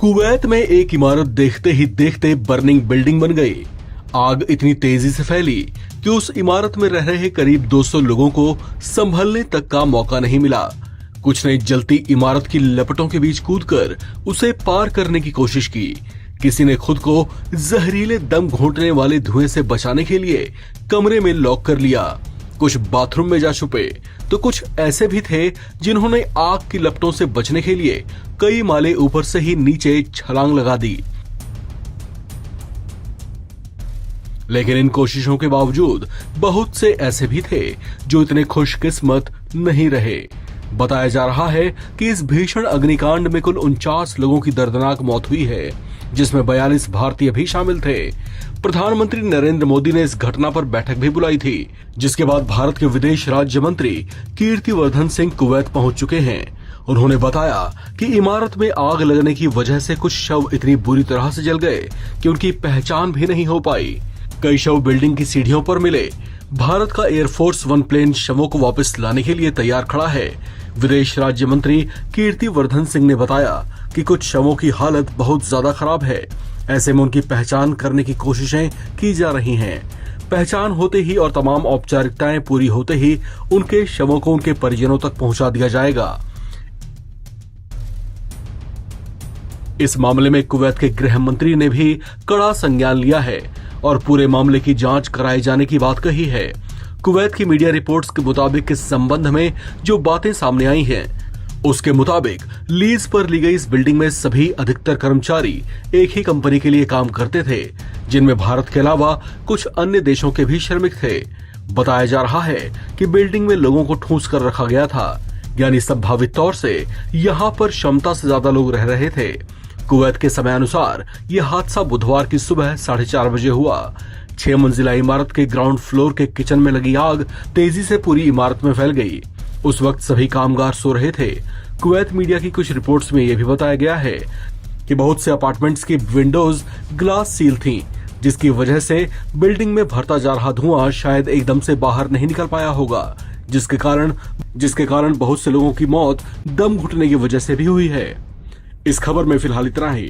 Kuwait में एक इमारत देखते ही देखते बर्निंग बिल्डिंग बन गई। आग इतनी तेजी से फैली कि उस इमारत में रह रहे करीब 200 लोगों को संभलने तक का मौका नहीं मिला। कुछ ने जलती इमारत की लपटों के बीच कूदकर उसे पार करने की कोशिश की। किसी ने खुद को जहरीले दम घोंटने वाले धुएं से बचाने के लिए कमरे में लॉक कर लिया। कुछ बाथरूम में जा छुपे तो कुछ ऐसे भी थे जिन्होंने आग की लपटों से बचने के लिए कई माले ऊपर से ही नीचे छलांग लगा दी। लेकिन इन कोशिशों के बावजूद बहुत से ऐसे भी थे जो इतने खुशकिस्मत नहीं रहे। बताया जा रहा है कि इस भीषण अग्निकांड में कुल 49 लोगों की दर्दनाक मौत हुई है, जिसमें 42 भारतीय भी शामिल थे। प्रधानमंत्री नरेंद्र मोदी ने इस घटना पर बैठक भी बुलाई थी, जिसके बाद भारत के विदेश राज्य मंत्री कीर्तिवर्धन सिंह कुवैत पहुंच चुके हैं। उन्होंने बताया कि इमारत में आग लगने की वजह से कुछ शव इतनी बुरी तरह से जल गए कि उनकी पहचान भी नहीं हो पाई। कई शव बिल्डिंग की सीढ़ियों पर मिले। भारत का एयरफोर्स 1 प्लेन शवों को वापस लाने के लिए तैयार खड़ा है। विदेश राज्य मंत्री कीर्तिवर्धन सिंह ने बताया कि कुछ शवों की हालत बहुत ज्यादा खराब है। ऐसे में उनकी पहचान करने की कोशिशें की जा रही हैं। पहचान होते ही और तमाम औपचारिकताएं पूरी होते ही उनके शवों को उनके परिजनों तक पहुंचा दिया जाएगा। इस मामले में कुवैत के गृह मंत्री ने भी कड़ा संज्ञान लिया है और पूरे मामले की जांच कराए जाने की बात कही है। कुवैत की मीडिया रिपोर्ट्स के मुताबिक इस संबंध में जो बातें सामने आई हैं, उसके मुताबिक लीज पर ली गई इस बिल्डिंग में सभी अधिकतर कर्मचारी एक ही कंपनी के लिए काम करते थे, जिनमें भारत के अलावा कुछ अन्य देशों के भी श्रमिक थे। बताया जा रहा है कि बिल्डिंग में लोगों को ठूंस कर रखा गया था, यानी संभावित तौर से यहाँ पर क्षमता से ज्यादा लोग रह रहे थे। कुवैत के समय अनुसार यह हादसा बुधवार की सुबह 4:30 बजे हुआ। 6 मंजिला इमारत के ग्राउंड फ्लोर के किचन में लगी आग तेजी से पूरी इमारत में फैल गई। उस वक्त सभी कामगार सो रहे थे। कुवैत मीडिया की कुछ रिपोर्ट्स में यह भी बताया गया है कि बहुत से अपार्टमेंट्स की विंडोज ग्लास सील थीं, जिसकी वजह से बिल्डिंग में भरता जा रहा धुआं शायद एकदम से बाहर नहीं निकल पाया होगा, जिसके कारण बहुत से लोगों की मौत दम घुटने की वजह से भी हुई है। इस खबर में फिलहाल इतना ही।